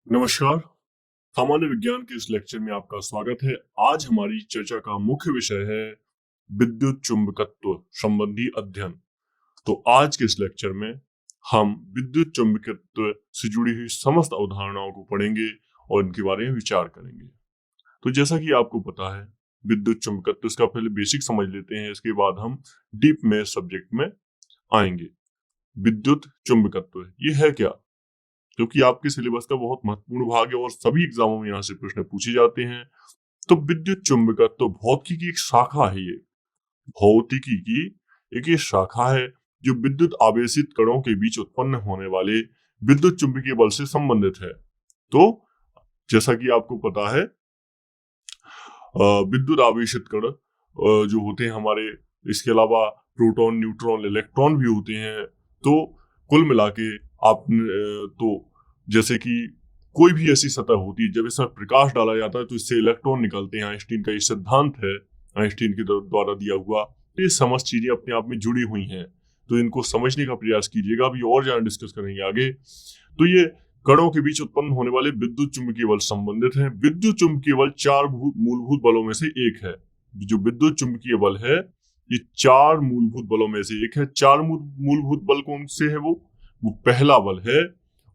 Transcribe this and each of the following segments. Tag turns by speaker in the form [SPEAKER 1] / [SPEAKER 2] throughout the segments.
[SPEAKER 1] नमस्कार। सामान्य विज्ञान के इस लेक्चर में आपका स्वागत है। आज हमारी चर्चा का मुख्य विषय है विद्युत चुंबकत्व संबंधी अध्ययन। तो आज के इस लेक्चर में हम विद्युत चुंबकत्व से जुड़ी हुई समस्त अवधारणाओं को पढ़ेंगे और इनके बारे में विचार करेंगे। तो जैसा कि आपको पता है, विद्युत चुंबकत्व, इसका पहले बेसिक समझ लेते हैं, इसके बाद हम डीप में सब्जेक्ट में आएंगे। विद्युत चुंबकत्व ये है क्या, क्योंकि आपके सिलेबस का बहुत महत्वपूर्ण भाग है और सभी एग्जामों में यहाँ से प्रश्न पूछे जाते हैं। तो विद्युत चुंबकत्व तो भौतिकी की एक शाखा है। ये भौतिकी की एक ये शाखा है जो विद्युत आवेशित कणों के बीच उत्पन्न होने वाले विद्युत चुंबकीय बल से संबंधित है। तो जैसा कि आपको पता है, विद्युत आवेशित कण जो होते हैं हमारे, इसके अलावा प्रोटॉन, न्यूट्रॉन, इलेक्ट्रॉन भी होते हैं। तो कुल मिला के आप तो जैसे कि कोई भी ऐसी सतह होती है, जब इसमें प्रकाश डाला जाता है तो इससे इलेक्ट्रॉन निकलते हैं। आइंस्टीन का ये सिद्धांत है, आइंस्टीन के द्वारा दिया हुआ। तो ये समस्त चीजें अपने आप में जुड़ी हुई हैं, तो इनको समझने का प्रयास कीजिएगा। अभी और ज्यादा डिस्कस करेंगे आगे। तो ये कणों के बीच उत्पन्न होने वाले विद्युत चुंबकीय बल संबंधित हैं। विद्युत चुंबकीय बल चार मूलभूत बलों में से एक है। जो विद्युत चुंबकीय बल है, ये चार मूलभूत बलों में से एक है। चार मूलभूत बल कौन से है? वो पहला बल है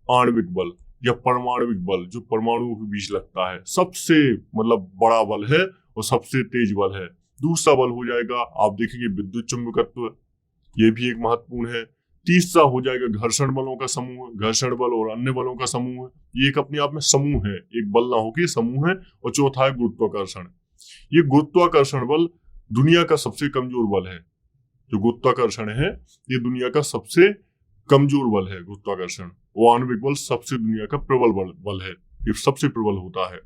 [SPEAKER 1] आणविक बल या परमाणविक बल, जो परमाणुओं के बीच लगता है। सबसे मतलब बड़ा बल है और सबसे तेज बल है। दूसरा बल हो जाएगा, आप देखेंगे, विद्युत चुंबकत्व, ये भी एक महत्वपूर्ण है। तीसरा हो जाएगा घर्षण बलों का समूह, घर्षण बल और अन्य बलों का समूह। ये एक अपने आप में समूह है, एक बल ना होकर समूह है। और चौथा है गुरुत्वाकर्षण। ये गुरुत्वाकर्षण बल दुनिया का सबसे कमजोर बल है। जो गुरुत्वाकर्षण है, ये दुनिया का सबसे कमजोर बल है गुरुत्वाकर्षण। वो आणविक बल सबसे दुनिया का प्रबल बल है, ये सबसे प्रबल होता है।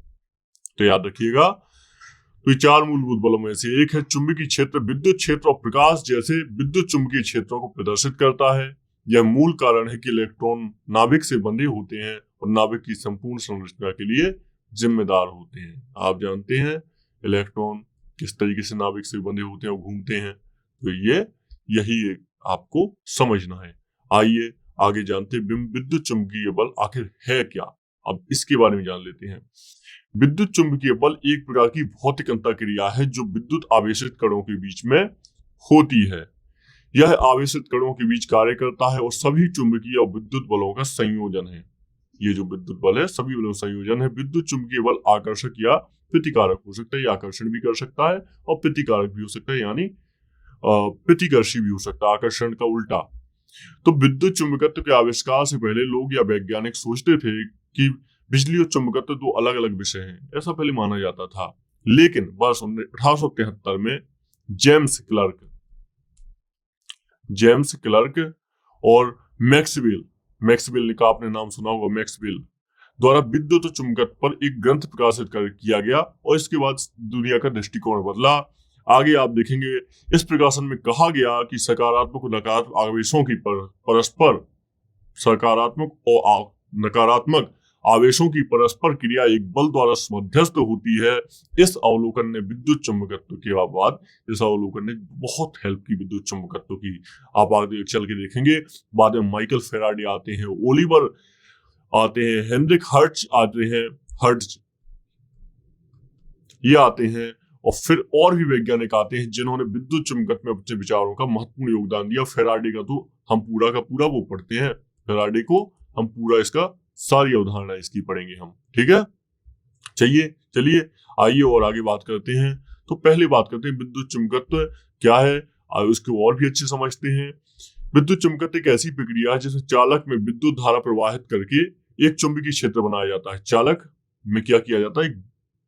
[SPEAKER 1] तो याद रखिएगा। तो ये चार मूलभूत बलों में से एक है चुंबकीय क्षेत्र। विद्युत क्षेत्र और प्रकाश जैसे विद्युत चुंबकीय क्षेत्रों को प्रदर्शित करता है। यह मूल कारण है कि इलेक्ट्रॉन नाभिक से बंधे होते हैं और नाभिक की संपूर्ण संरचना के लिए जिम्मेदार होते हैं। आप जानते हैं इलेक्ट्रॉन किस तरीके से नाभिक से बंधे होते हैं और घूमते हैं। तो यही आपको समझना है। आइए आगे जानते हैं विद्युत चुंबकीय बल आखिर है क्या। अब इसके बारे में जान लेते हैं। विद्युत चुंबकीय बल एक प्रकार की भौतिक अंतःक्रिया है जो विद्युत आवेशित कणों के बीच में होती है। यह आवेशित कणों के बीच कार्य करता है और सभी चुंबकीय और विद्युत बलों का संयोजन है। ये जो विद्युत बल है, सभी बलों का संयोजन है। विद्युत चुंबकीय बल आकर्षक या प्रतिकारक हो सकता है। ये आकर्षण भी कर सकता है और प्रतिकारक भी हो सकता है, यानी प्रतिकर्षी भी हो सकता है, आकर्षण का उल्टा। तो विद्युत चुंबकत्व के आविष्कार से पहले लोग या वैज्ञानिक सोचते थे कि बिजली और चुंबकत्व दो अलग अलग विषय हैं, ऐसा पहले माना जाता था। लेकिन वर्ष 1873 में जेम्स क्लर्क और मैक्सवेल का आपने नाम सुना होगा, मैक्सवेल द्वारा विद्युत और चुंबकत्व पर एक ग्रंथ प्रकाशित किया गया और इसके बाद दुनिया का दृष्टिकोण बदला। आगे आप देखेंगे, इस प्रकाशन में कहा गया कि सकारात्मक और नकारात्मक आवेशों की परस्पर सकारात्मक और नकारात्मक आवेशों की परस्पर क्रिया एक बल द्वारा मध्यस्थ होती है। इस अवलोकन ने विद्युत चुंबकत्व के बाद इस अवलोकन ने बहुत हेल्प की विद्युत चुंबकत्व की। आप आगे चल के देखेंगे, बाद में माइकल फेराडे आते हैं, ओलिवर आते हैं, हेनरिक हर्ट्ज ये आते हैं, और फिर और भी वैज्ञानिक आते हैं जिन्होंने विद्युत चुंबकत्व में अपने विचारों का महत्वपूर्ण योगदान दिया। फेराडे का तो हम पूरा का पूरा वो पढ़ते हैं, फेराडे को हम पूरा इसका सारी अवधारणा इसकी पढ़ेंगे हम, ठीक है। चलिए आइए और आगे बात करते हैं। तो पहले बात करते हैं विद्युत चुंबकत्व क्या है, उसको और भी अच्छे समझते हैं। विद्युत चुंबकत्व एक ऐसी प्रक्रिया है जिसमें चालक में विद्युत धारा प्रवाहित करके एक चुंबकीय क्षेत्र बनाया जाता है। चालक में क्या किया जाता है?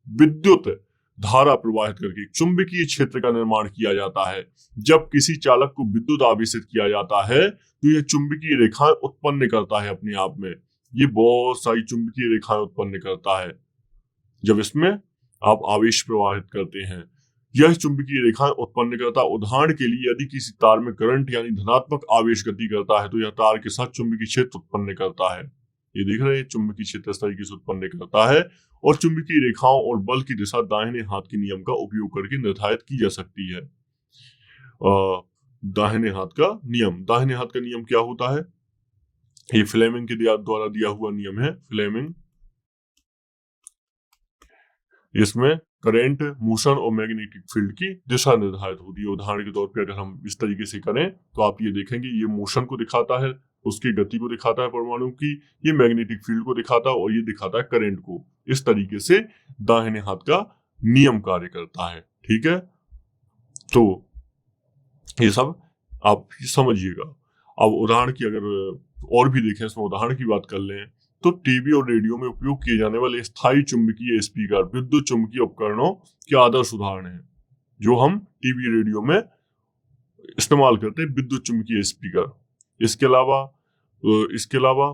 [SPEAKER 1] विद्युत धारा प्रवाहित करके एक चुंबकीय क्षेत्र का निर्माण किया जाता है। जब किसी चालक को विद्युत आवेशित किया जाता है तो यह चुंबकीय रेखाएं उत्पन्न करता है अपने आप में। ये बहुत सारी चुंबकीय रेखाएं उत्पन्न करता है जब इसमें आप आवेश प्रवाहित करते हैं। यह चुंबकीय रेखाएं उत्पन्न करता है। उदाहरण के लिए, यदि किसी तार में करंट यानी धनात्मक आवेश गति करता है तो यह तार के साथ चुंबकीय क्षेत्र उत्पन्न करता है। ये देख रहे हैं, चुंबकीय क्षेत्र इस तरीके से उत्पन्न करता है। और चुंबकीय रेखाओं और बल की दिशा दाहिने हाथ के नियम का उपयोग करके निर्धारित की जा सकती है। दाहिने हाथ का नियम क्या होता है? ये फ्लेमिंग के द्वारा दिया हुआ नियम है। फ्लेमिंग इसमें करंट, मोशन और मैग्नेटिक फील्ड की दिशा निर्धारित होती है। उदाहरण के तौर पे अगर हम इस तरीके से करें तो आप ये देखेंगे, ये मोशन को दिखाता है, उसकी गति को दिखाता है परमाणु की, ये मैग्नेटिक फील्ड को दिखाता है और ये दिखाता है करंट को। इस तरीके से दाहिने हाथ का नियम कार्य करता है। ठीक है, तो ये सब आप समझिएगा। अब उदाहरण की अगर और भी देखें, इसमें उदाहरण की बात कर लें तो टीवी और रेडियो में उपयोग किए जाने वाले स्थायी चुंबकीय स्पीकर विद्युत चुंबकीय उपकरणों के आदर्श उदाहरण हैं, जो हम टीवी रेडियो में इस्तेमाल करते हैं, विद्युत चुंबकीय स्पीकर। इसके अलावा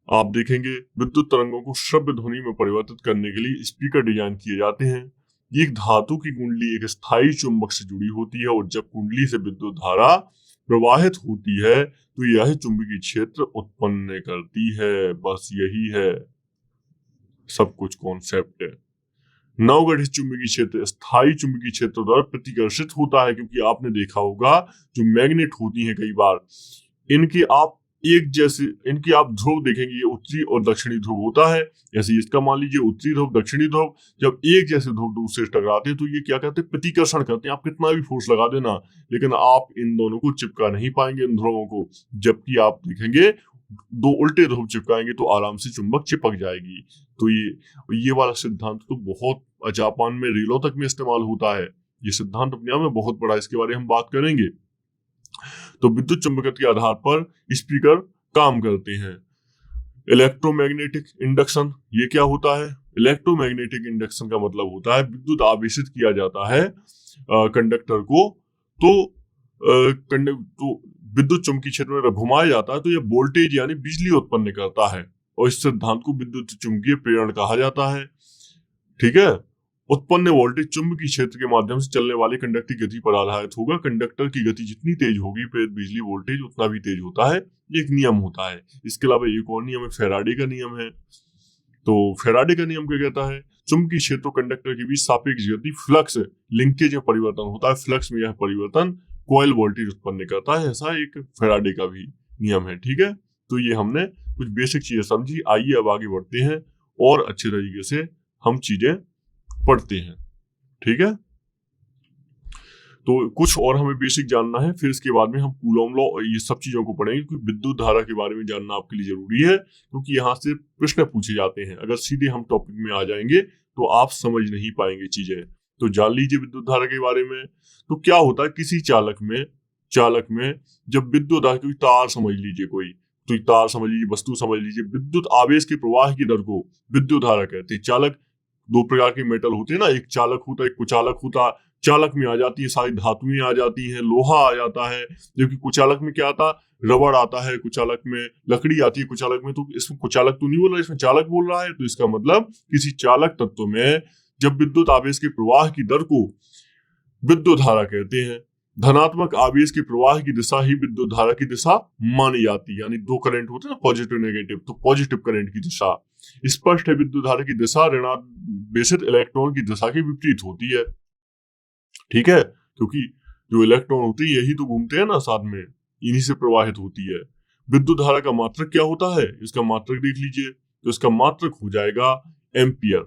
[SPEAKER 1] आप देखेंगे विद्युत तरंगों को श्रव्य ध्वनि में परिवर्तित करने के लिए स्पीकर डिजाइन किए जाते हैं। एक धातु की कुंडली एक स्थायी चुंबक से जुड़ी होती है और जब कुंडली से विद्युत धारा प्रवाहित होती है तो यह चुंबकीय क्षेत्र उत्पन्न करती है। बस यही है, सब कुछ कॉन्सेप्ट है। नवगठित चुंबकीय क्षेत्र स्थायी चुंबकीय क्षेत्र द्वारा प्रतिकर्षित होता है, क्योंकि आपने देखा होगा जो मैग्नेट होती हैं कई बार इनकी आप ध्रुव देखेंगे, ये उत्तरी और दक्षिणी ध्रुव होता है। ऐसे इसका मान लीजिए उत्तरी ध्रुव दक्षिणी ध्रुव, जब एक जैसे ध्रुव दूसरे से टकराते हैं तो ये क्या करते हैं, प्रतिकर्षण करते हैं। आप कितना भी फोर्स लगा देना, लेकिन आप इन दोनों को चिपका नहीं पाएंगे, इन ध्रुवों को। जबकि आप देखेंगे दो उल्टे ध्रुव चिपकाएंगे तो आराम से चुंबक चिपक जाएगी। तो ये वाला सिद्धांत तो बहुत जापान में रेलों तक में इस्तेमाल होता है। ये सिद्धांत अपने आप में बहुत बड़ा है, इसके बारे में हम बात करेंगे। तो विद्युत चुंबकत्व के आधार पर स्पीकर काम करते हैं। इलेक्ट्रोमैग्नेटिक इंडक्शन, ये क्या होता है? इलेक्ट्रोमैग्नेटिक इंडक्शन का मतलब होता है विद्युत आवेशित किया जाता है कंडक्टर को, तो विद्युत चुंबकीय क्षेत्र में घुमाया जाता है तो यह वोल्टेज यानी बिजली उत्पन्न करता है, और इस सिद्धांत को विद्युत चुंबकीय प्रेरण कहा जाता है। ठीक है, उत्पन्न वोल्टेज चुंबकीय क्षेत्र के माध्यम से चलने वाले कंडक्टर की गति पर आधारित होगा। कंडक्टर की गति जितनी तेज होगी प्रेरित बिजली वोल्टेज उतना भी तेज होता है। ये एक नियम होता है। इसके अलावा एक और नियम है, फैराडे का नियम है। तो फैराडे का नियम क्या कहता है? चुंबकीय क्षेत्र कंडक्टर के बीच सापेक्ष गति फ्लक्स लिंकेज में परिवर्तन होता है। फ्लक्स में यह परिवर्तन कॉइल वोल्टेज उत्पन्न करता है। ऐसा एक फैराडे का भी नियम है। ठीक है, तो ये हमने कुछ बेसिक चीजें समझी। आइए अब आगे बढ़ते हैं और अच्छे तरीके से हम चीजें पढ़ते हैं। ठीक है, तो कुछ और हमें बेसिक जानना है, फिर इसके बाद में हम कूलॉम लॉ और ये सब चीजों को पढ़ेंगे, क्योंकि विद्युत धारा के बारे में जानना आपके लिए जरूरी है, क्योंकि यहाँ से प्रश्न पूछे जाते हैं। अगर सीधे हम टॉपिक में आ जाएंगे तो आप समझ नहीं पाएंगे चीजें। तो जान लीजिए विद्युत धारा के बारे में। तो क्या होता है, किसी चालक में जब विद्युत धारा, कोई तार समझ लीजिए, वस्तु समझ लीजिए, विद्युत आवेश के प्रवाह की दर को विद्युत धारा कहते हैं। चालक दो प्रकार के मेटल होते हैं ना, एक चालक होता है, एक कुचालक होता है। चालक में आ जाती है सारी धातुएं आ जाती हैं, लोहा आ जाता है, जबकि कुचालक में क्या आता है, रबड़ आता है। कुचालक में लकड़ी आती है। कुचालक में, तो इसमें कुचालक तो नहीं बोल रहा, इसमें चालक बोल रहा है। तो इसका मतलब किसी चालक तत्व में जब विद्युत आवेश के प्रवाह की दर को विद्युत धारा कहते हैं। धनात्मक आवेश के प्रवाह की दिशा ही विद्युत धारा की दिशा मानी जाती है। यानी दो करंट होते हैं ना, पॉजिटिव नेगेटिव, तो पॉजिटिव करंट की दिशा स्पष्ट है। विद्युत धारा की दिशा ऋणावेशित इलेक्ट्रॉन की दिशा के विपरीत होती है। ठीक है, क्योंकि जो इलेक्ट्रॉन होते हैं यही तो घूमते हैं ना साथ में, इन्हीं से प्रवाहित होती है। विद्युत धारा का मात्रक क्या होता है? इसका मात्रक देख लीजिए, तो इसका मात्रक हो जाएगा एम्पियर।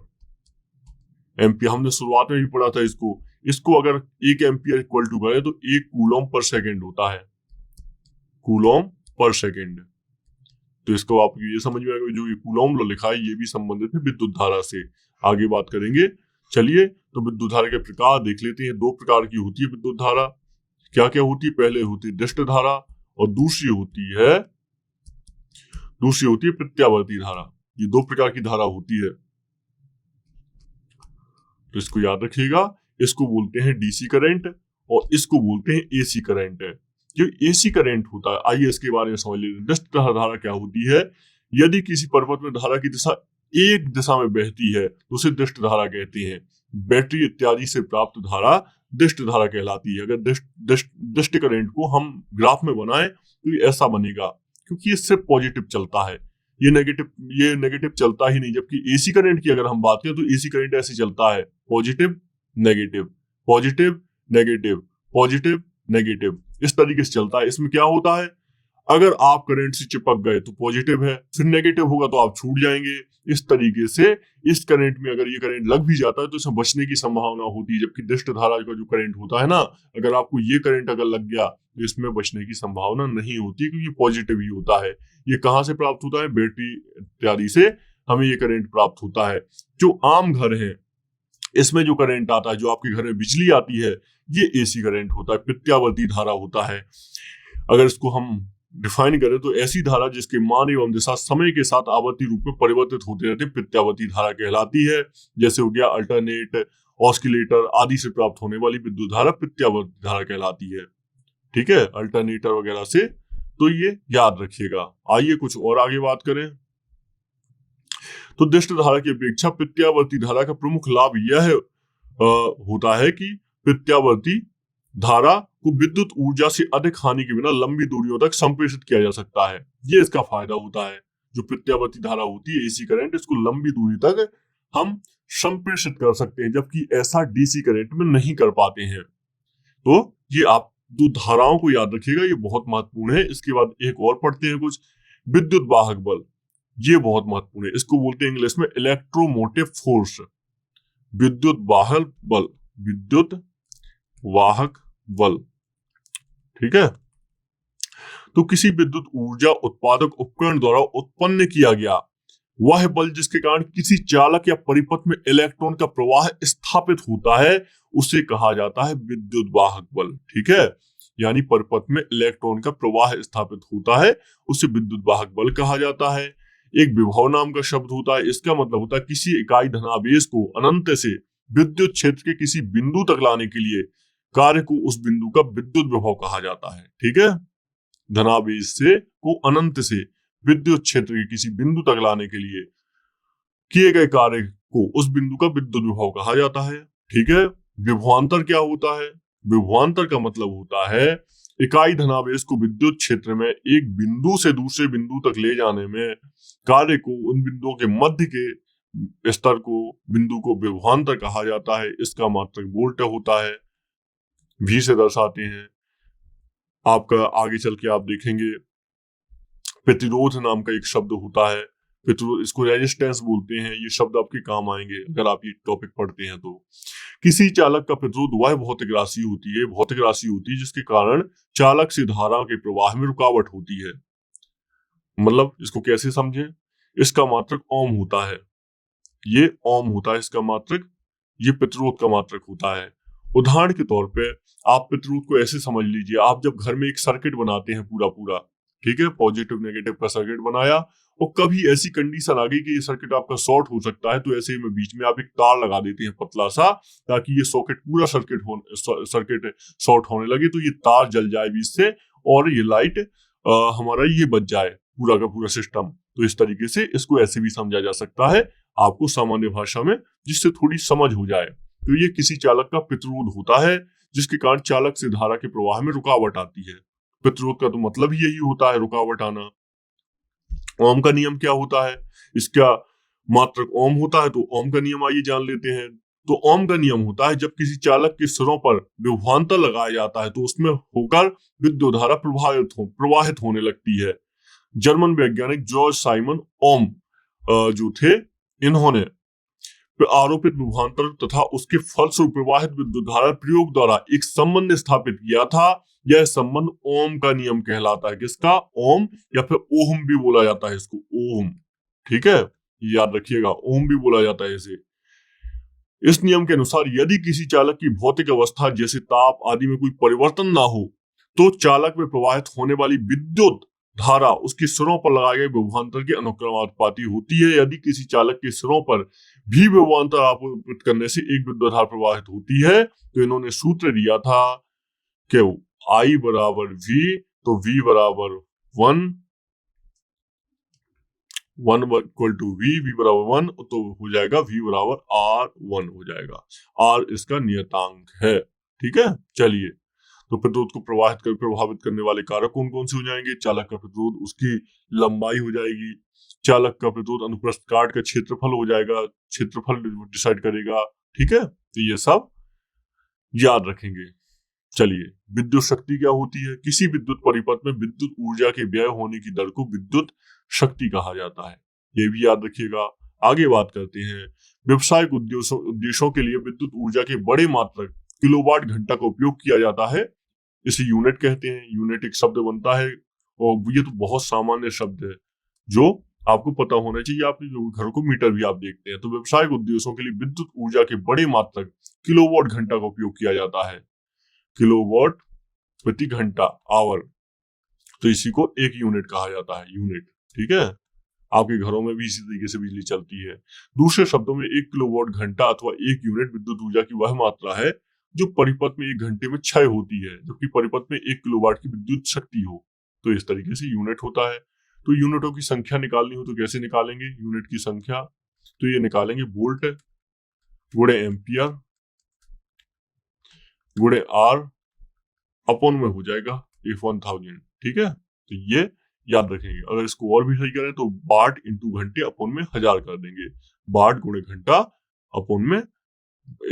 [SPEAKER 1] हमने शुरुआत में भी पढ़ा था इसको अगर 1 एम्पियर इक्वल टू करें तो 1 कूलॉम पर सेकेंड होता है। कूलॉम पर सेकेंड। तो इसको आप ये समझ में आएगा, जो ये कूलॉम लिखा है ये भी संबंधित है विद्युत धारा से। आगे बात करेंगे। चलिए, तो विद्युत धारा के प्रकार देख लेते हैं। 2 प्रकार की होती है विद्युत धारा। क्या क्या होती है? पहले होती है दिष्ट धारा और दूसरी होती है प्रत्यावर्ती धारा। ये 2 प्रकार की धारा होती है, तो इसको याद रखिएगा। इसको बोलते हैं डीसी करंट और इसको बोलते हैं एसी करंट। जो एसी करंट होता है, आइए इसके बारे में समझ लीजिए। दिष्ट धारा क्या होती है? यदि किसी पर्वत में धारा की दिशा एक दिशा में बहती है तो उसे दिष्ट धारा कहते हैं। बैटरी इत्यादि से प्राप्त धारा दिष्ट धारा कहलाती है। अगर दिष्ट करंट को हम ग्राफ में बनाएं तो ये ऐसा बनेगा, क्योंकि ये सिर्फ पॉजिटिव चलता है, ये नेगेटिव चलता ही नहीं। जबकि एसी करंट की अगर हम बात करें तो एसी करंट ऐसे चलता है, positive negative, positive negative, positive negative, इस तरीके से चलता है। इसमें क्या होता है, अगर आप करंट से चिपक गए तो पॉजिटिव है, फिर नेगेटिव होगा तो आप छूट जाएंगे। इस तरीके से इस करंट में अगर ये करंट लग भी जाता है तो इसमें बचने की संभावना होती है, जबकि दृष्ट धारा का जो करंट होता है ना, अगर आपको ये करंट अगर लग गया तो इसमें बचने की संभावना नहीं होती, क्योंकि पॉजिटिव ही होता है। ये कहाँ से प्राप्त होता है? बैटरी इत्यादि से हमें ये करंट प्राप्त होता है। जो आम घर है इसमें जो करंट आता है, जो आपके घर में बिजली आती है, ये एसी करंट होता है, प्रत्यावर्ती धारा होता है। अगर इसको हम डिफाइन करें तो ऐसी धारा जिसके मान एवं दिशा समय के साथ आवर्ती रूप में परिवर्तित होते रहते प्रत्यावर्ती धारा कहलाती है। जैसे हो गया अल्टरनेट, ऑस्किलेटर आदि से प्राप्त होने वाली विद्युत धारा प्रत्यावर्ती धारा कहलाती है। ठीक है, अल्टरनेटर वगैरह से, तो ये याद रखिएगा। आइए कुछ और आगे बात करें। तो दृष्ट धारा की अपेक्षा प्रत्यावर्ती धारा का प्रमुख लाभ यह होता है कि प्रत्यावर्ती धारा को विद्युत ऊर्जा से अधिक हानि के बिना लंबी दूरियों तक संप्रेषित किया जा सकता है। ये इसका फायदा होता है। जो प्रत्यावर्ती धारा होती है एसी करंट, इसको लंबी दूरी तक हम संप्रेषित कर सकते हैं, जबकि ऐसा डीसी करंट में नहीं कर पाते हैं। तो ये आप दो धाराओं को याद रखिएगा, ये बहुत महत्वपूर्ण है। इसके बाद एक और पढ़ते हैं कुछ, विद्युत वाहक बल। ये बहुत महत्वपूर्ण है, इसको बोलते हैं इंग्लिश में इलेक्ट्रोमोटिव फोर्स। विद्युत वाहक बल, विद्युत वाहक बल, ठीक है। तो किसी विद्युत ऊर्जा उत्पादक उपकरण द्वारा उत्पन्न किया गया वह बल जिसके कारण किसी चालक या परिपथ में इलेक्ट्रॉन का प्रवाह स्थापित होता है, उसे कहा जाता है विद्युत वाहक बल। ठीक है, यानी परिपथ में इलेक्ट्रॉन का प्रवाह स्थापित होता है, उसे विद्युत वाहक बल कहा जाता है। एक विभव नाम का शब्द होता है, इसका मतलब होता है किसी इकाई धनावेश को अनंत से विद्युत क्षेत्र के किसी बिंदु तक लाने के लिए कार्य को उस बिंदु का विद्युत विभव कहा जाता है। ठीक है, धनावेश से को अनंत से विद्युत क्षेत्र के किसी बिंदु तक लाने के लिए किए गए कार्य को उस बिंदु का विद्युत विभव कहा जाता है। ठीक है, विभवांतर क्या होता है? विभवांतर का मतलब होता है इकाई धनावेश को विद्युत क्षेत्र में एक बिंदु से दूसरे बिंदु तक ले जाने में कार्य को उन बिंदुओं के मध्य के स्तर को बिंदु को विभवांतर कहा जाता है। इसका मात्रक वोल्ट होता है, भी से दर्शाते हैं। आपका आगे चल के आप देखेंगे प्रतिरोध नाम का एक शब्द होता है, प्रतिरोध, इसको रेजिस्टेंस बोलते हैं। ये शब्द आपके काम आएंगे अगर आप ये टॉपिक पढ़ते हैं तो। किसी चालक का प्रतिरोध वह भौतिक राशि होती है, भौतिक राशि होती है जिसके कारण चालक से धारा के प्रवाह में रुकावट होती है। मतलब इसको कैसे समझें? इसका मात्रक ओम होता है, ये ओम होता है इसका मात्रक, ये प्रतिरोध का मात्रक होता है। उदाहरण के तौर पे आप प्रतिरोध को ऐसे समझ लीजिए, आप जब घर में एक सर्किट बनाते हैं पूरा पूरा, ठीक है, पॉजिटिव नेगेटिव का सर्किट बनाया, और कभी ऐसी कंडीशन आ गई कि ये सर्किट आपका शॉर्ट हो सकता है, तो ऐसे ही में बीच में आप एक तार लगा देते हैं पतला सा, ताकि ये सॉकेट पूरा सर्किट शॉर्ट होने लगे, तो ये तार जल जाए बीच से और ये लाइट हमारा ये बच जाए पूरा का पूरा सिस्टम। तो इस तरीके से इसको ऐसे भी समझा जा सकता है आपको सामान्य भाषा में, जिससे थोड़ी समझ हो जाए। तो ये किसी चालक का प्रतिरोध होता है जिसके कारण चालक से धारा के प्रवाह में रुकावट आती है। प्रतिरोध का तो मतलब ही यही होता है, रुकावट आना। ओम का नियम क्या होता है? इसका मात्रक ओम होता है, तो ओम का नियम आइए जान लेते हैं। तो ओम का नियम होता है जब किसी चालक के सिरों पर विभवांतर लगाया जाता है तो उसमें होकर विद्युत धारा प्रवाहित होने लगती है। जर्मन वैज्ञानिक जॉर्ज साइमन ओम जो थे, इन्होंने आरोपित विभवांतर तथा उसके फलस्वरूप प्रवाहित विद्युत धारा प्रयोग द्वारा एक संबंध स्थापित किया था। यह संबंध ओम का नियम कहलाता है। किसका? ओम, या फिर ओम भी बोला जाता है इसको, ओम। ठीक है, याद रखिएगा, ओम भी बोला जाता है इसे। इस नियम के अनुसार यदि किसी चालक की भौतिक अवस्था जैसे ताप आदि में कोई परिवर्तन ना हो तो चालक में प्रवाहित होने वाली विद्युत धारा उसके सिरों पर लगाए गए विभवांतर के अनुक्रमानुपाती होती है। यदि किसी चालक के सिरों पर भी विभवांतर आरोपित करने से एक विद्युत धारा प्रवाहित होती है, तो इन्होंने सूत्र दिया था कि I बराबर V, तो V बराबर 1 इक्वल टू V बराबर 1, तो हो जाएगा V बराबर R1 हो जाएगा। R इसका नियतांक है। ठीक है, चलिए, तो प्रतिरोध को प्रभावित करने वाले कारक कौन कौन से हो जाएंगे? चालक का प्रतिरोध, उसकी लंबाई हो जाएगी। चालक का प्रतिरोध अनुप्रस्थ काट का क्षेत्रफल हो जाएगा, क्षेत्रफल डिसाइड करेगा। ठीक है, तो ये सब याद रखेंगे। चलिए, विद्युत शक्ति क्या होती है? किसी विद्युत परिपथ में विद्युत ऊर्जा के व्यय होने की दर को विद्युत शक्ति कहा जाता है, ये भी याद रखिएगा। आगे बात करते हैं, व्यवसायिक उद्देश्यों के लिए विद्युत ऊर्जा के बड़े मात्रक किलोवाट घंटा का उपयोग किया जाता है, इसे यूनिट कहते हैं। यूनिट एक शब्द बनता है और ये तो बहुत सामान्य शब्द है जो आपको पता होना चाहिए। आपके जो घर को मीटर भी आप देखते हैं। तो व्यवसायिक उद्देश्यों के लिए विद्युत ऊर्जा के बड़े मात्रक किलोवाट घंटा का उपयोग किया जाता है, किलोवाट प्रति घंटा, आवर, तो इसी को एक यूनिट कहा जाता है, यूनिट। ठीक है, आपके घरों में भी इसी तरीके से बिजली चलती है। दूसरे शब्दों में 1 किलोवाट घंटा अथवा 1 यूनिट विद्युत ऊर्जा की वह मात्रा है जो परिपथ में 1 घंटे में क्षय होती है, जबकि परिपथ में 1 किलोवाट की विद्युत शक्ति हो। तो इस तरीके से यूनिट होता है। तो यूनिटों की संख्या निकालनी हो तो कैसे निकालेंगे यूनिट की संख्या? तो ये निकालेंगे वोल्ट गुणे एम्पियर गुणे आर अपॉन में हो जाएगा if 1000। ठीक है, तो ये याद रखेंगे। अगर इसको और भी सही करें तो वाट इंटू घंटे अपॉन में 1000 कर देंगे, वाट गुणे घंटा अपॉन में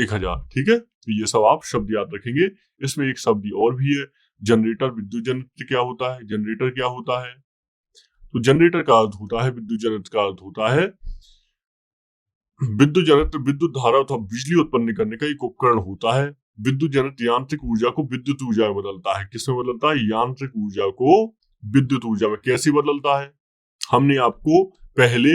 [SPEAKER 1] 1000। ठीक है, तो ये सब आप शब्द याद रखेंगे। इसमें एक शब्द और भी है, जनरेटर। विद्युत जनरेटर क्या होता है? जनरेटर क्या होता है? तो जनरेटर का अर्थ होता है, विद्युत जनरेटर का अर्थ होता है, विद्युत जनरेटर विद्युत धारा अथवा बिजली उत्पन्न करने का एक उपकरण होता है। विद्युत जनरेटर यांत्रिक ऊर्जा को विद्युत ऊर्जा में बदलता है। किसमें बदलता है? यांत्रिक ऊर्जा को विद्युत ऊर्जा में। कैसे बदलता है? हमने आपको पहले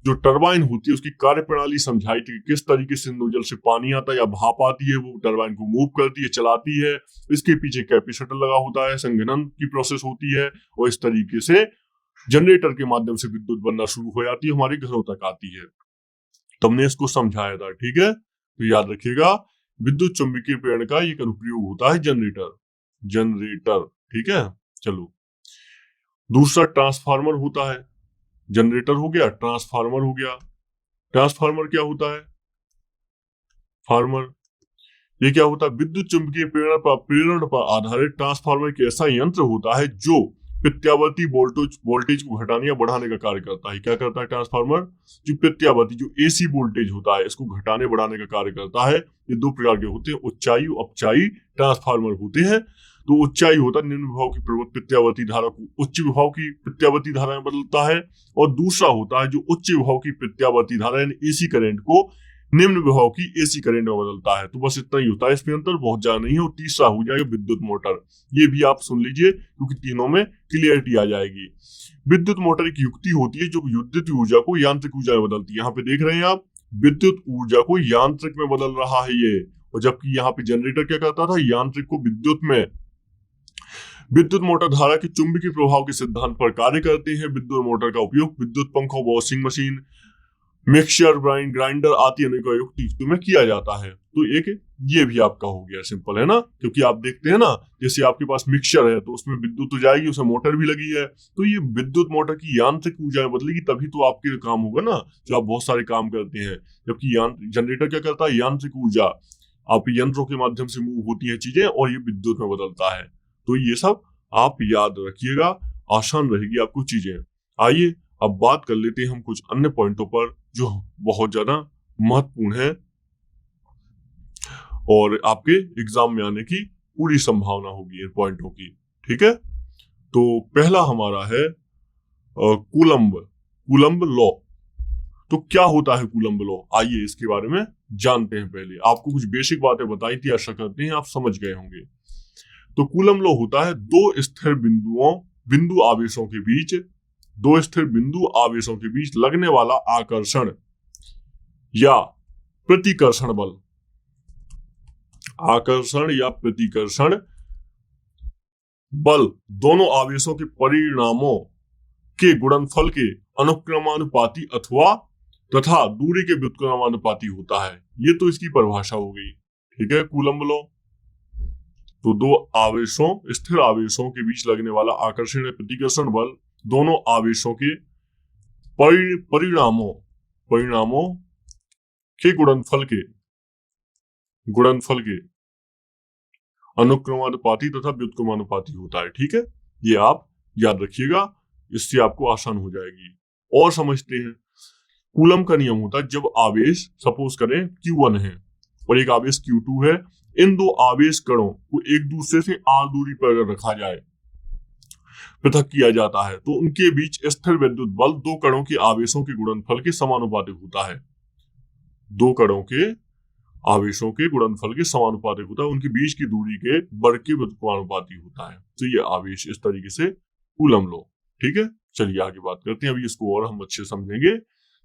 [SPEAKER 1] जो टरबाइन होती है उसकी कार्य प्रणाली समझाई थी, किस तरीके से नोजल से पानी आता है या भाप आती है, वो टरबाइन को मूव करती है, चलाती है। इसके पीछे कैपेसिटर लगा होता है, संघनन की प्रोसेस होती है, और इस तरीके से जनरेटर के माध्यम से विद्युत बनना शुरू हो जाती है, हमारे घरों तक आती है। तुमने इसको समझाया था। ठीक है, तो याद रखिएगा, विद्युत चुंबकीय प्रेरण का एक अनुप्रयोग होता है जनरेटर। जनरेटर, ठीक है। चलो, दूसरा ट्रांसफार्मर होता है। जनरेटर हो गया, ट्रांसफार्मर हो गया। ट्रांसफार्मर क्या होता है? फार्मर, ये क्या होता है? विद्युत चुंबकीय प्रेरण पर आधारित ट्रांसफार्मर एक ऐसा यंत्र होता है जो प्रत्यावर्ती वोल्टेज को घटाने या बढ़ाने का कार्य करता है। क्या करता है ट्रांसफार्मर? जो प्रत्यावर्ती, जो एसी वोल्टेज होता है, इसको घटाने बढ़ाने का कार्य करता है। ये दो प्रकार के होते हैं, उच्चाई और अपचाई ट्रांसफार्मर होते हैं। तो उच्चाई होता है निम्न विभव की प्रत्यावर्ती धारा को उच्च विभव की प्रत्यावर्ती धारा में बदलता है, और दूसरा होता है जो उच्च विभव की प्रत्यावर्ती धारा यानी एसी करंट को निम्न विभव की एसी करंट में बदलता है। तो बस इतना ही होता है, इसमें अंतर बहुत ज्यादा नहीं है। और तीसरा हो जाएगा विद्युत मोटर। ये भी आप सुन लीजिए क्योंकि तीनों में क्लियरिटी आ जाएगी। विद्युत मोटर एक युक्ति होती है जो विद्युत ऊर्जा को यांत्रिक ऊर्जा में बदलती है। यहाँ पे देख रहे हैं आप, विद्युत ऊर्जा को यांत्रिक में बदल रहा है ये, और जबकि यहाँ पे जनरेटर क्या करता था? यांत्रिक को विद्युत में। विद्युत मोटर धारा के चुंबकीय प्रभाव के सिद्धांत पर कार्य करते हैं। विद्युत मोटर का उपयोग विद्युत पंखों, वॉशिंग मशीन, मिक्सचर ग्राइंडर आदि अनेक युक्तियों में किया जाता है। तो एक ये भी आपका हो गया, सिंपल है ना। क्योंकि आप देखते हैं ना, जैसे आपके पास मिक्सचर है तो उसमें विद्युत तो जाएगी, उसमें मोटर भी लगी है, तो ये विद्युत मोटर की यांत्रिक ऊर्जा में बदलेगी, तभी तो आपके काम होगा ना, जो आप बहुत सारे काम करते हैं। जबकि जनरेटर क्या करता है? यांत्रिक ऊर्जा, आप यंत्रों के माध्यम से मूव होती है चीजें, और ये विद्युत में बदलता है। तो ये सब आप याद रखिएगा, आसान रहेगी आपको चीजें। आइए अब बात कर लेते हैं हम कुछ अन्य पॉइंटों पर जो बहुत ज्यादा महत्वपूर्ण है और आपके एग्जाम में आने की पूरी संभावना होगी इन पॉइंटों की। ठीक है, तो पहला हमारा है कूलम्ब लॉ। तो क्या होता है कूलम्ब लॉ? आइए इसके बारे में जानते हैं। पहले आपको कुछ बेसिक बातें बताई थी, आशा करते हैं आप समझ गए होंगे। तो कूलम्ब लॉ होता है दो स्थिर बिंदु आवेशों के बीच लगने वाला आकर्षण या प्रतिकर्षण बल। आकर्षण या प्रतिकर्षण बल दोनों आवेशों के परिणामों के गुणनफल के अनुक्रमानुपाती तथा दूरी के व्युत्क्रमानुपाती होता है। ये तो इसकी परिभाषा हो गई। ठीक है, कूलम्ब लॉ। तो स्थिर आवेशों के बीच लगने वाला आकर्षण या प्रतिकर्षण बल दोनों आवेशों के परिणामों के गुणनफल के अनुक्रमानुपाती तथा व्युत्क्रमानुपाती होता है। ठीक है, ये आप याद रखिएगा, इससे आपको आसान हो जाएगी। और समझते हैं, कूलम्ब का नियम होता है जब आवेश, सपोज करें Q1 है और एक आवेश Q2 है। इन दो आवेश कणों को एक दूसरे से r दूरी पर अगर रखा जाए, पृथक किया जाता है, तो उनके बीच स्थिर विद्युत बल दो कणों के आवेशों के गुणनफल के समानुपातिक होता है। दो कणों के आवेशों के गुणनफल के समानुपातिक होता है, उनके बीच की दूरी के वर्ग के व्युत्क्रमानुपाती होता है। तो ये आवेश इस तरीके से कूलम लॉ। ठीक है, चलिए आगे बात करते हैं। अभी इसको और हम अच्छे समझेंगे।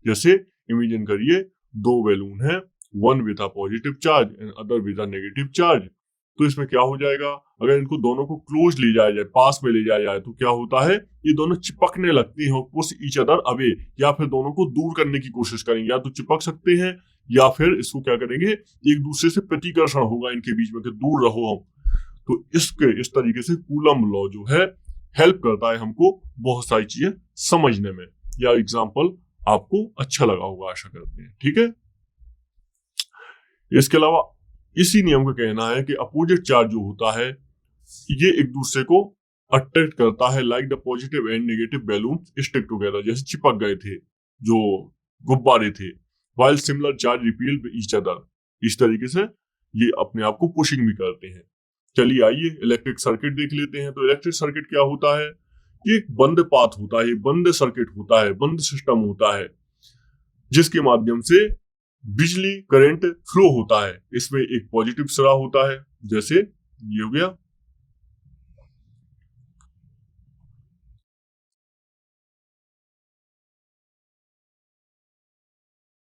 [SPEAKER 1] जैसे इमेजिन करिए दो बैलून है, one with a positive charge and other with a negative charge. तो इसमें क्या हो जाएगा, अगर इनको दोनों को क्लोज ले जाया जाए, पास में ले जाया जाए, तो क्या होता है, ये दोनों चिपकने लगती हैं, पुश ईच अदर अवे, या फिर दोनों को दूर करने की कोशिश करेंगे। या तो चिपक सकते हैं या फिर इसको क्या करेंगे, एक दूसरे से प्रतिकर्षण होगा इनके बीच में कि दूर रहो हम। तो इस तरीके से कूलम लॉ जो है हेल्प करता है हमको बहुत सारी चीजें समझने में। या एग्जाम्पल आपको अच्छा लगा होगा, आशा करते हैं। ठीक है, इसके अलावा इसी नियम का कहना है कि अपोजिट चार्ज जो होता है ये एक दूसरे को अट्रैक्ट करता है, like the positive and negative balloon stick together, जैसे चिपक गए थे जो गुब्बारे थे। While similar charge repeal each other, इस तरीके से ये अपने आप को पुशिंग भी करते हैं। चलिए आइए इलेक्ट्रिक सर्किट देख लेते हैं। तो इलेक्ट्रिक सर्किट क्या होता है, ये एक बंद पाथ होता है, बंद सर्किट होता है, बंद सिस्टम होता है, जिसके माध्यम से बिजली करंट फ्लो होता है। इसमें एक पॉजिटिव सिरा होता है, जैसे ये हो गया,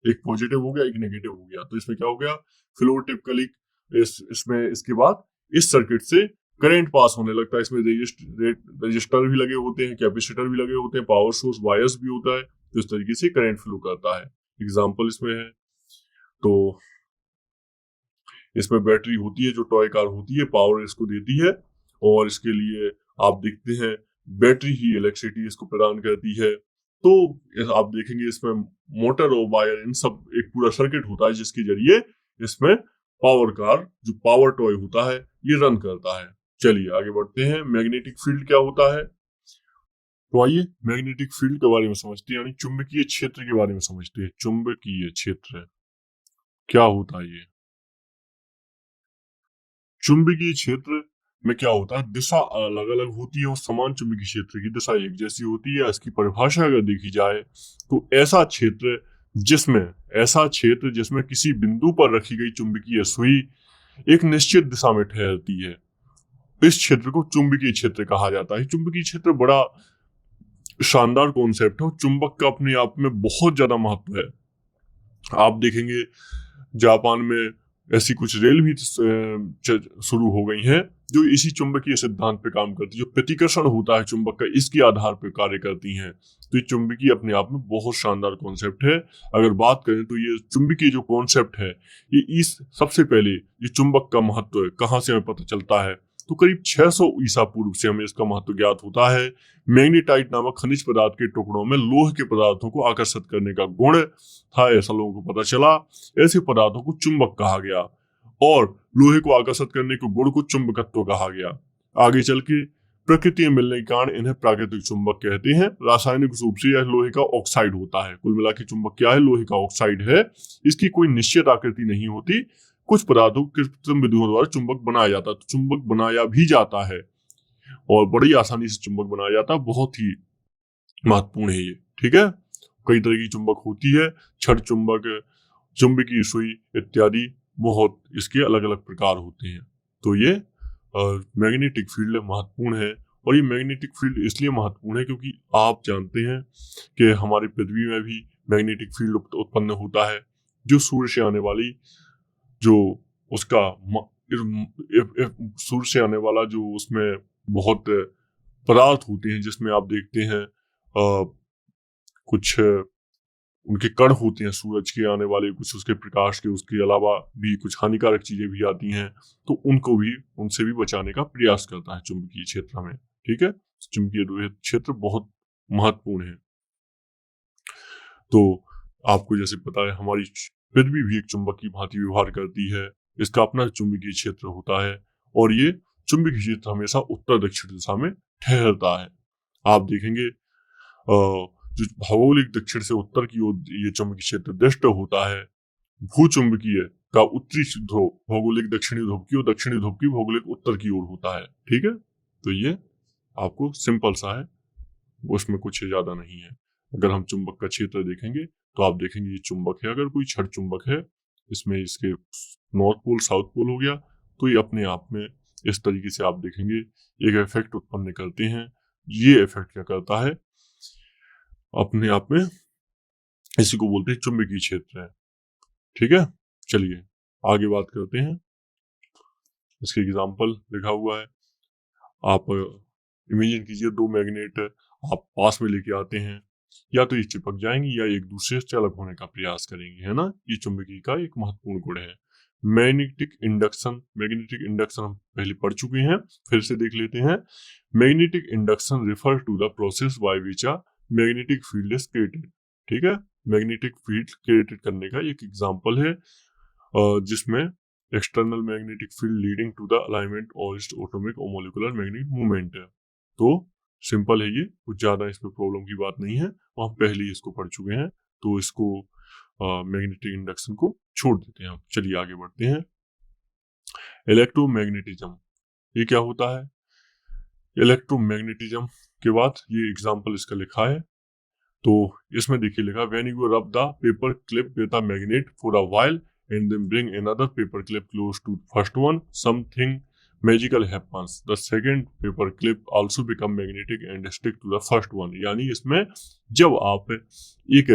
[SPEAKER 1] एक पॉजिटिव हो गया, एक नेगेटिव हो गया। तो इसमें क्या हो गया, फ्लो टिपिकली इसमें इसके बाद इस सर्किट से करंट पास होने लगता है। इसमें रजिस्टर भी लगे होते हैं, कैपेसिटर भी लगे होते हैं, पावर सोर्स वायर्स भी होता है। तो इस तरीके से करंट फ्लो करता है। एग्जाम्पल इसमें है, तो इसमें बैटरी होती है जो टॉय कार होती है, पावर इसको देती है, और इसके लिए आप देखते हैं बैटरी ही इलेक्ट्रिसिटी इसको प्रदान करती है। तो आप देखेंगे इसमें मोटर और वायर, इन सब एक पूरा सर्किट होता है जिसके जरिए इसमें पावर कार जो पावर टॉय होता है ये रन करता है। चलिए आगे बढ़ते हैं। मैग्नेटिक फील्ड क्या होता है, तो आइए मैग्नेटिक फील्ड के बारे में समझते हैं, यानी चुंबकीय क्षेत्र के बारे में समझते हैं। चुंबकीय क्षेत्र क्या होता है, ये चुंबकीय क्षेत्र में क्या होता है, दिशा अलग अलग होती है और समान चुंबकीय क्षेत्र की दिशा एक जैसी होती है। इसकी परिभाषा अगर देखी जाए तो ऐसा क्षेत्र जिसमें किसी बिंदु पर रखी गई चुंबकीय सुई एक निश्चित दिशा में ठहरती है, इस क्षेत्र को चुंबकीय क्षेत्र कहा जाता है। चुंबकीय क्षेत्र बड़ा शानदार कॉन्सेप्ट है और चुंबक का अपने आप में बहुत ज्यादा महत्व है। आप देखेंगे जापान में ऐसी कुछ रेल भी शुरू हो गई हैं जो इसी चुंबकीय सिद्धांत पे काम करती है। जो प्रतिकर्षण होता है चुंबक का, इसके आधार पर कार्य करती हैं। तो ये चुंबकीय अपने आप में बहुत शानदार कॉन्सेप्ट है। अगर बात करें तो ये चुंबकीय जो कॉन्सेप्ट है, ये इस सबसे पहले ये चुंबक का महत्व कहाँ से हमें पता चलता है, तो करीब 600 ईसा पूर्व से हमें इसका महत्व ज्ञात होता है। मैग्नेटाइट नामक खनिज पदार्थ के टुकड़ों में लोहे के पदार्थों को आकर्षित करने का गुण था, ऐसा लोगों को पता चला। ऐसे पदार्थों को चुंबक कहा गया और लोहे को आकर्षित करने के गुण को चुंबकत्व कहा गया। आगे चल के प्रकृति में मिलने के कारण इन्हें प्राकृतिक चुंबक कहते हैं। रासायनिक रूप से यह लोहे का ऑक्साइड होता है। कुल मिला के चुंबक क्या है, लोहे का ऑक्साइड है। इसकी कोई निश्चित आकृति नहीं होती, कुछ पदार्थों कृत्रिम विधियों द्वारा चुंबक बनाया जाता है। तो चुंबक बनाया भी जाता है और बड़ी आसानी से चुंबक बनाया जाता है। बहुत ही महत्वपूर्ण है ये। ठीक है, कई तरह की चुंबक होती है, छड़ चुंबक, चुंबकीय सुई इत्यादि, बहुत इसके अलग अलग प्रकार होते हैं। तो ये मैग्नेटिक फील्ड महत्वपूर्ण है। और ये मैग्नेटिक फील्ड इसलिए महत्वपूर्ण है क्योंकि आप जानते हैं कि हमारी पृथ्वी में भी मैग्नेटिक फील्ड उत्पन्न होता है, जो सूर्य से आने वाली जो उसका सूर्य से आने वाला जो उसमें बहुत पदार्थ होते हैं, जिसमें आप देखते हैं कुछ उनके कण होते हैं सूरज के आने वाले, कुछ उसके प्रकाश के, उसके अलावा भी कुछ हानिकारक चीजें भी आती हैं, तो उनसे भी बचाने का प्रयास करता है चुंबकीय क्षेत्र में। ठीक है, चुंबकीय क्षेत्र बहुत महत्वपूर्ण है। तो आपको जैसे पता है हमारी पृथ्वी भी एक चुंबक की भांति व्यवहार करती है। इसका अपना चुंबकीय क्षेत्र होता है और ये चुंबकीय क्षेत्र हमेशा उत्तर दक्षिण दिशा में ठहरता है। आप देखेंगे जो भौगोलिक दक्षिण से उत्तर की ओर ये चुंबकीय क्षेत्र दृष्ट होता है, भूचुंबकीय का उत्तरी ध्रुव भौगोलिक दक्षिणी ध्रुव की और दक्षिणी ध्रुव की भौगोलिक उत्तर की ओर होता है। ठीक है, तो ये आपको सिंपल सा है, उसमें कुछ ज्यादा नहीं है। अगर हम चुंबक का क्षेत्र देखेंगे तो आप देखेंगे ये चुंबक है, अगर कोई छड़ चुंबक है, इसमें इसके नॉर्थ पोल साउथ पोल हो गया, तो ये अपने आप में इस तरीके से आप देखेंगे एक इफेक्ट उत्पन्न करते हैं। ये इफेक्ट क्या करता है, अपने आप में इसी को बोलते हैं चुंबकीय क्षेत्र है। ठीक है, चलिए आगे बात करते हैं। इसके एग्जाम्पल लिखा हुआ है, आप इमेजिन कीजिए दो मैग्नेट आप पास में लेके आते हैं, या तो ये चिपक जाएंगी या एक दूसरे से अलग होने का प्रयास करेंगी, है ना। ये चुंबकीय का एक महत्वपूर्ण गुण है। मैग्नेटिक इंडक्शन हम पहले पढ़ चुके हैं, फिर से देख लेते हैं। Magnetic induction refer to the process by which a magnetic field is created. ठीक है, मैग्नेटिक फील्ड क्रिएटेड करने का एक एग्जाम्पल है, जिसमें external magnetic field leading to the alignment और एटॉमिक और मॉलिक्यूलर मैग्नेटिक मूवमेंट है। तो सिंपल है, ये कुछ ज्यादा इसमें प्रॉब्लम की बात नहीं है, हम पहले ही इसको पढ़ चुके हैं, तो इसको मैग्नेटिक इंडक्शन को छोड़ देते हैं। चलिए आगे बढ़ते हैं। इलेक्ट्रोमैग्नेटिज्म, ये क्या होता है। इलेक्ट्रोमैग्नेटिज्म के बाद ये एग्जाम्पल इसका लिखा है, तो इसमें देखिए लिखा, when you rub the paper clip with a magnet for a while and then bring another paper clip close to first one, something magical happens. The second paper clip also become magnetic and stick to the first one. यानी इसमें जब आप एक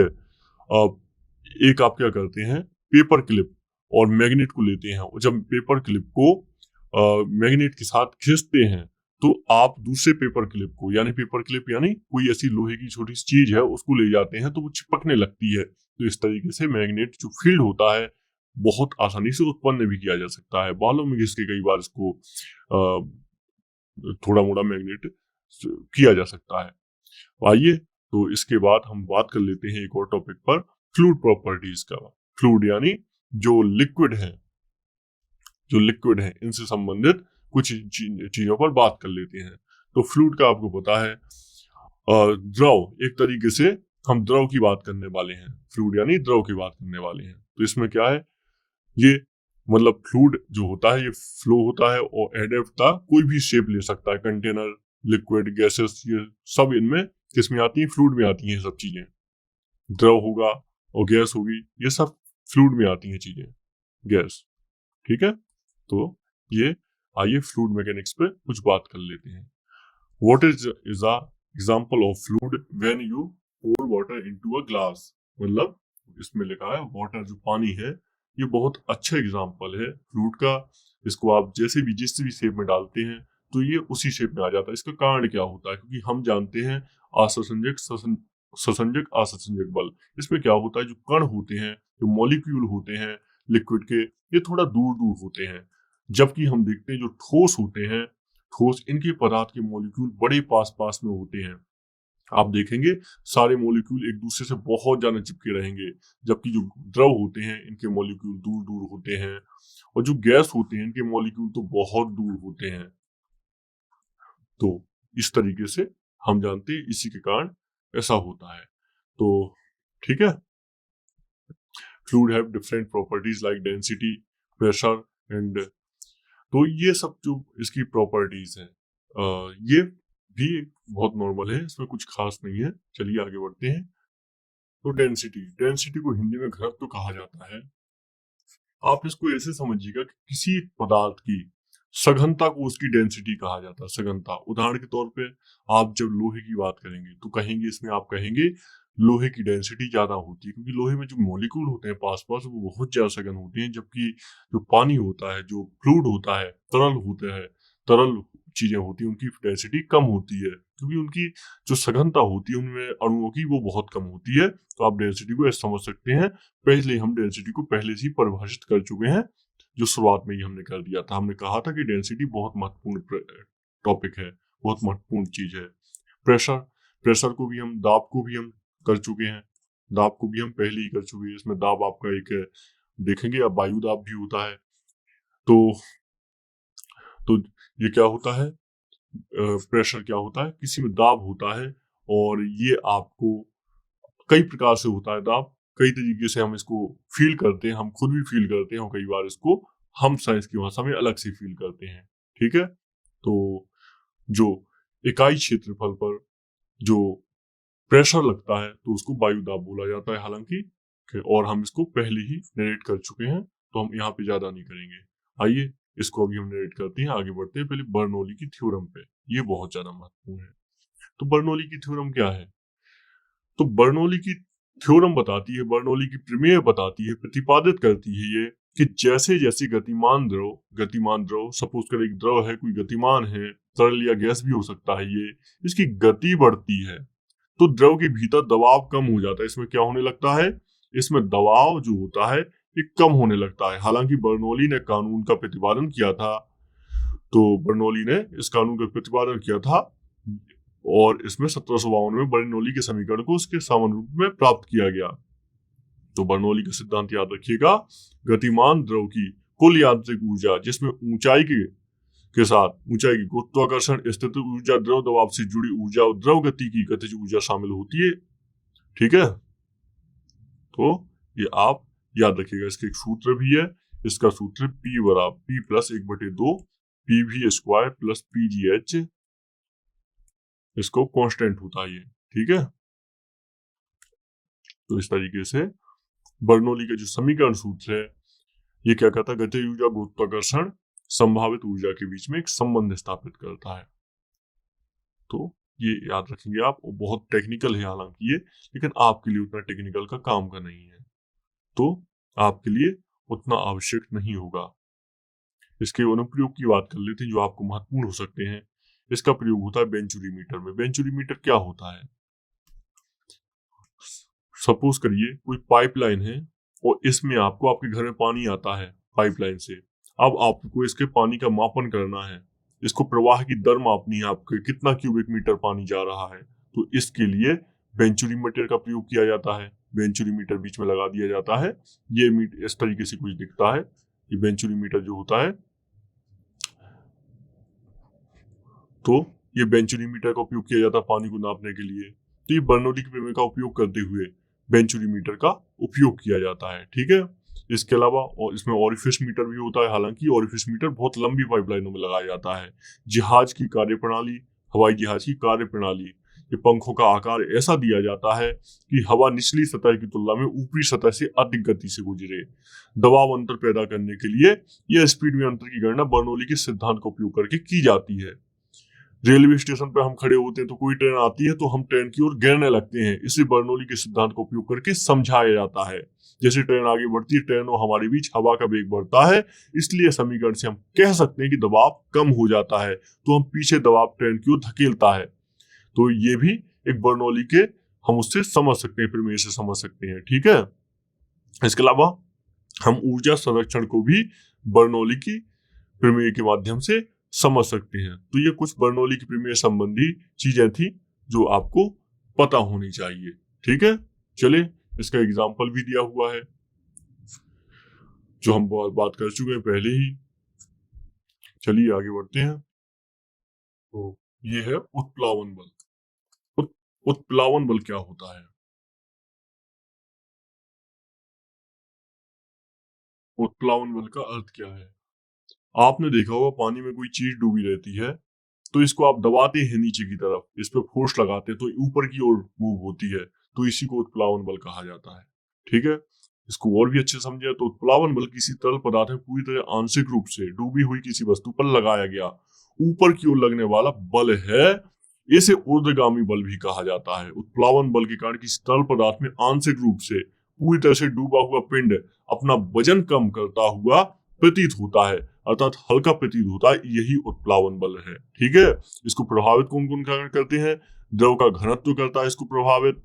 [SPEAKER 1] आप क्या करते हैं, paper clip और मैग्नेट को लेते हैं, और जब पेपर क्लिप को मैग्नेट के साथ खींचते हैं, तो आप दूसरे पेपर क्लिप को, यानी पेपर क्लिप यानी कोई ऐसी लोहे की छोटी सी चीज है, उसको ले जाते हैं तो वो चिपकने लगती है। तो इस तरीके से मैग्नेट जो फील्ड होता है बहुत आसानी से उत्पन्न भी किया जा सकता है। बालों में घिस के कई बार इसको थोड़ा मोड़ा मैग्नेट किया जा सकता है। आइए, तो इसके बाद हम बात कर लेते हैं एक और टॉपिक पर, फ्लूइड प्रॉपर्टीज का। फ्लूइड यानी जो लिक्विड है, इनसे संबंधित कुछ चीजों पर बात कर लेते हैं। तो फ्लूइड का आपको पता है, द्रव, एक तरीके से हम द्रव की बात करने वाले हैं। फ्लूइड यानी द्रव की बात करने वाले हैं। तो इसमें क्या है, ये मतलब फ्लूइड जो होता है ये फ्लो होता है और एडेप्ट का कोई भी शेप ले सकता है, कंटेनर, लिक्विड, गैसेस, ये सब इनमें किसमें आती है, फ्लूइड में आती हैं सब चीजें। द्रव होगा और गैस होगी, ये सब फ्लूइड में आती हैं चीजें, गैस। ठीक है, तो ये आइए फ्लूइड मैकेनिक्स पे कुछ बात कर लेते हैं। What is a example of fluid when you pour water into a glass. मतलब इसमें लिखा है वाटर, जो पानी है, ये बहुत अच्छा एग्जाम्पल है फ्लूइड का। इसको आप जैसे भी जिस भी शेप में डालते हैं तो ये उसी शेप में आ जाता है। इसका कारण क्या होता है, क्योंकि हम जानते हैं आसंजक ससंजक आसंजक बल। इसमें क्या होता है, जो कण होते हैं, जो मॉलिक्यूल होते हैं लिक्विड के, ये थोड़ा दूर दूर होते हैं, जबकि हम देखते हैं जो ठोस होते हैं, ठोस, इनके पदार्थ के मॉलिक्यूल बड़े पास पास में होते हैं। आप देखेंगे सारे मॉलिक्यूल एक दूसरे से बहुत ज्यादा चिपके रहेंगे, जबकि जो द्रव होते हैं इनके मॉलिक्यूल दूर दूर होते हैं, और जो गैस होते हैं इनके मॉलिक्यूल तो बहुत दूर होते हैं। तो इस तरीके से हम जानते हैं इसी के कारण ऐसा होता है। तो ठीक है, fluid have different properties like density, pressure and, तो ये सब जो इसकी प्रॉपर्टीज हैं, ये भी बहुत नॉर्मल है, इसमें कुछ खास नहीं है। चलिए आगे बढ़ते हैं। तो डेंसिटी को हिंदी में घनत्व कहा जाता है। आप इसको ऐसे समझिएगा कि किसी पदार्थ की सघनता को उसकी डेंसिटी कहा जाता है। सघनता, उदाहरण के तौर पे आप जब लोहे की बात करेंगे तो कहेंगे, इसमें आप कहेंगे लोहे की डेंसिटी ज्यादा होती है, क्योंकि लोहे में जो मॉलिक्यूल होते हैं पास पास वो बहुत ज्यादा सघन होते हैं, जबकि जो पानी होता है, जो फ्लूइड होता है, तरल होता है, तरल चीजें होती हैं, उनकी डेंसिटी कम होती है, क्योंकि उनकी जो सघनता होती है उनमें अणुओं की वो बहुत कम होती है। तो आप डेंसिटी को ऐसे समझ सकते हैं। पहले हम डेंसिटी को पहले से ही परिभाषित कर चुके हैं, जो शुरुआत में ही हमने कर दिया था। हमने कहा था कि डेंसिटी बहुत महत्वपूर्ण टॉपिक है, बहुत महत्वपूर्ण चीज है। प्रेशर को भी हम, दाब को भी हम कर चुके हैं, दाब को भी हम पहले ही कर चुके हैं। इसमें दाब आपका एक देखेंगे, अब वायु दाब भी होता है। तो ये क्या होता है, प्रेशर क्या होता है, किसी में दाब होता है, और ये आपको कई प्रकार से होता है दाब, कई तरीके से हम इसको फील करते हैं, हम खुद भी फील करते हैं और कई बार इसको हम साइंस की भाषा में अलग से फील करते हैं। ठीक है, तो जो इकाई क्षेत्रफल पर जो प्रेशर लगता है तो उसको वायु दाब बोला जाता है, हालांकि और हम इसको पहले ही नरेट कर चुके हैं तो हम यहाँ पे ज्यादा नहीं करेंगे। आइए इसको अभी हम नरेट करते हैं, आगे बढ़ते हैं। पहले बर्नौली की थ्योरम पे, ये बहुत ज्यादा महत्वपूर्ण है। तो बर्नौली की थ्योरम क्या है? तो बर्नौली की थ्योरम बताती है, बर्नौली की प्रमेय बताती है, प्रतिपादित करती है ये कि जैसे जैसे गतिमान द्रव सपोज करें एक द्रव है, कोई गतिमान है, तरल या गैस भी हो सकता है, ये इसकी गति बढ़ती है तो द्रव के भीतर दबाव कम हो जाता है। इसमें क्या होने लगता है? इसमें दबाव जो होता है ये कम होने लगता है। हालांकि बर्नौली ने कानून का प्रतिपादन किया था, तो बर्नौली ने इस कानून का प्रतिपादन किया था और इसमें 1752 में बर्नौली के समीकरण को उसके सामान्य रूप में प्राप्त किया गया। तो बर्नौली का सिद्धांत याद रखिएगा, गतिमान द्रव की कुल यांत्रिक ऊर्जा जिसमें ऊंचाई के साथ ऊंचाई की गुरुत्वाकर्षण स्थितिज ऊर्जा, द्रव दबाव से जुड़ी ऊर्जा और द्रव गति की गतिज ऊर्जा शामिल होती है। ठीक है, तो ये आप याद रखिएगा। इसका एक सूत्र भी है, इसका सूत्र P बराबर P plus 1/2 PV square plus PGH, इसको कांस्टेंट होता है ये। ठीक है, तो इस तरीके से बर्नौली का जो समीकरण सूत्र है ये क्या कहता है? गतिज ऊर्जा गुरुत्वाकर्षण संभावित ऊर्जा के बीच में एक संबंध स्थापित करता है। तो ये याद रखेंगे आप, बहुत टेक्निकल है हालांकि ये, लेकिन आपके लिए उतना टेक्निकल का काम का नहीं है, तो आपके लिए उतना आवश्यक नहीं होगा। इसके अनुप्रयोग की बात कर लेते हैं जो आपको महत्वपूर्ण हो सकते हैं। इसका प्रयोग होता है बेंचुरीमीटर में। बेंचुरीमीटर क्या होता है? सपोज करिए कोई पाइपलाइन है और इसमें आपको आपके घर में पानी आता है पाइपलाइन से। अब आपको इसके पानी का मापन करना है, इसको प्रवाह की दर मापनी है, आपके कितना क्यूबिक मीटर पानी जा रहा है। तो इसके लिए बेंचुरीमीटर का प्रयोग किया जाता है। बेंचुरीमीटर बीच में लगा दिया जाता है, ये मीटर इस तरीके से कुछ दिखता है। ये बेंचुरीमीटर जो होता है, तो ये बेंचुरीमीटर का उपयोग किया जाता है पानी को नापने के लिए। तो ये बर्नौली के प्रमेय का उपयोग करते हुए बेंचुरीमीटर का उपयोग किया जाता है। ठीक है, इसके अलावा और इसमें ऑरिफिस मीटर भी होता है। हालांकि ऑरिफिस मीटर बहुत लंबी पाइपलाइनों में लगाया जाता है। जहाज की कार्यप्रणाली, हवाई जहाज की कार्यप्रणाली, ये पंखों का आकार ऐसा दिया जाता है कि हवा निचली सतह की तुलना में ऊपरी सतह से अधिक गति से गुजरे। दबाव अंतर पैदा करने के लिए यह स्पीड में अंतर की गणना बर्नौली के सिद्धांत का उपयोग करके की जाती है। रेलवे स्टेशन पर हम खड़े होते हैं तो कोई ट्रेन आती है तो हम ट्रेन की ओर गिरने लगते हैं, इसे बर्नौली के सिद्धांत का उपयोग करके समझाया जाता है। जैसे ट्रेन आगे बढ़ती है, ट्रेन और हमारे बीच हवा का वेग बढ़ता है, इसलिए समीकरण से हम कह सकते हैं कि दबाव कम हो जाता है, तो हम पीछे दबाव ट्रेन की ओर धकेलता है। तो ये भी एक बर्नौली के हम उससे समझ सकते हैं, प्रमेय से समझ सकते हैं। ठीक है, इसके अलावा हम ऊर्जा संरक्षण को भी बर्नौली की प्रमेय के माध्यम से समझ सकते हैं। तो ये कुछ बर्नौली की प्रमेय संबंधी चीजें थी जो आपको पता होनी चाहिए। ठीक है, चलिए इसका एग्जाम्पल भी दिया हुआ है जो हम बहुत बात कर चुके हैं पहले ही। चलिए आगे बढ़ते हैं। तो ये है उत्प्लावन बल। उत्प्लावन बल क्या होता है? उत्प्लावन बल का अर्थ क्या है? आपने देखा होगा पानी में कोई चीज डूबी रहती है तो इसको आप दबाते हैं नीचे की तरफ, इस पे फोर्स लगाते हैं तो ऊपर की ओर मूव होती है, तो इसी को उत्प्लावन बल कहा जाता है। ठीक है, इसको और भी अच्छे समझे तो उत्प्लावन बल किसी तरल पदार्थ में पूरी तरह आंशिक रूप से डूबी हुई किसी वस्तु पर लगाया गया ऊपर की ओर लगने वाला बल है। इसे ऊर्ध्वगामी बल भी कहा जाता है। उत्प्लावन बल के कारण किसी तरल पदार्थ में आंशिक रूप से पूरी तरह से डूबा हुआ पिंड अपना वजन कम करता हुआ प्रतीत होता है, अर्थात हल्का प्रतीत होता है, यही उत्प्लावन बल है। ठीक है, इसको प्रभावित कौन कौन करते हैं? द्रव का घनत्व करता है इसको प्रभावित।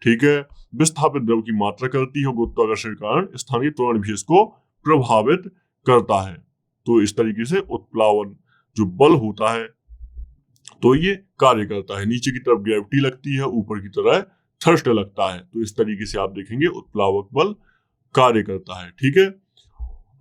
[SPEAKER 1] ठीक है, विस्थापित द्रव की मात्रा करती है, गुरुत्वाकर्षण के कारण स्थानीय त्वरण भी इसको प्रभावित करता है। तो इस तरीके से उत्प्लावन जो बल होता है तो ये कार्य करता है। नीचे की तरफ ग्रेविटी लगती है, ऊपर की तरह थ्रस्ट लगता है। तो इस तरीके से आप देखेंगे उत्प्लावक बल कार्य करता है। ठीक है,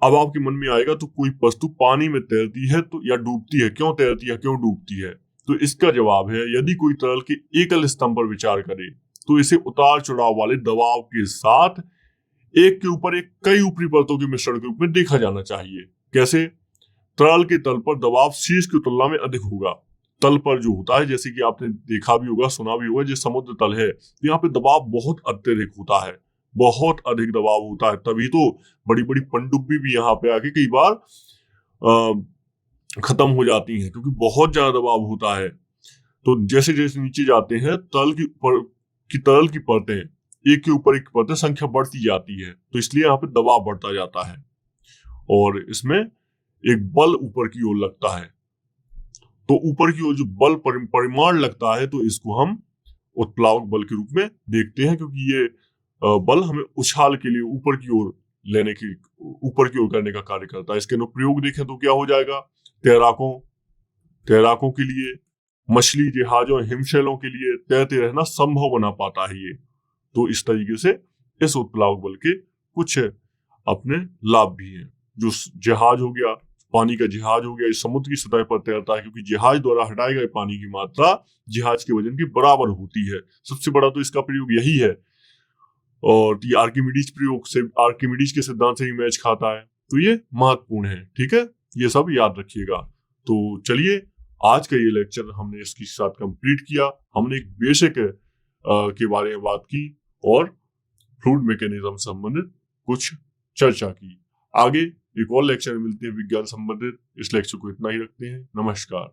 [SPEAKER 1] अब आपके मन में आएगा तो कोई वस्तु पानी में तैरती है तो या डूबती है, क्यों तैरती है, क्यों डूबती है? तो इसका जवाब है, यदि कोई तरल के एकल स्तंभ पर विचार करे तो इसे उतार चढ़ाव वाले दबाव के साथ एक के ऊपर एक कई ऊपरी परतों के मिश्रण के रूप में देखा जाना चाहिए। कैसे? तरल के तल पर दबाव शीर्ष की तुलना में अधिक होगा। तल पर जो होता है, जैसे कि आपने देखा भी होगा, सुना भी होगा, जो समुद्र तल है, तो यहाँ पे दबाव बहुत अत्यधिक होता है, बहुत अधिक दबाव होता है। तभी तो बड़ी बड़ी पनडुब्बी भी यहाँ पे आके कई बार खत्म हो जाती हैं, क्योंकि बहुत ज्यादा दबाव होता है। तो जैसे जैसे नीचे जाते हैं, तरल की परतें, एक के ऊपर एक परतें संख्या बढ़ती जाती है, तो इसलिए यहाँ पे दबाव बढ़ता जाता है और इसमें एक बल ऊपर की ओर लगता है। तो ऊपर की ओर जो बल परिमाण लगता है, तो इसको हम उत्प्लावक बल के रूप में देखते हैं, क्योंकि ये बल हमें उछाल के लिए ऊपर की ओर ऊपर की ओर करने का कार्य करता है। इसके अनुप्रयोग देखें तो क्या हो जाएगा? तैराकों के लिए, मछली जहाजों, हिमशैलों के लिए तैरते रहना संभव बना पाता है ये। तो इस तरीके से इस उत्प्लावक बल के कुछ अपने लाभ भी हैं। जो जहाज हो गया, पानी का जहाज हो गया, इस समुद्र की सतह पर तैरता है, क्योंकि जहाज द्वारा हटाए गए पानी की मात्रा जहाज के वजन के बराबर होती है। सबसे बड़ा तो इसका प्रयोग यही है, और ये आर्किमिडीज के सिद्धांत से ही मैच खाता है। तो ये महत्वपूर्ण है, ठीक है, ये सब याद रखिएगा। तो चलिए, आज का ये लेक्चर हमने इसके साथ कंप्लीट किया। हमने एक बेसिक के बारे में बात की और फ्लूइड मैकेनिज्म संबंधित कुछ चर्चा की। आगे एक और लेक्चर में मिलते हैं विज्ञान संबंधित। इस लेक्चर को इतना ही रखते हैं। नमस्कार।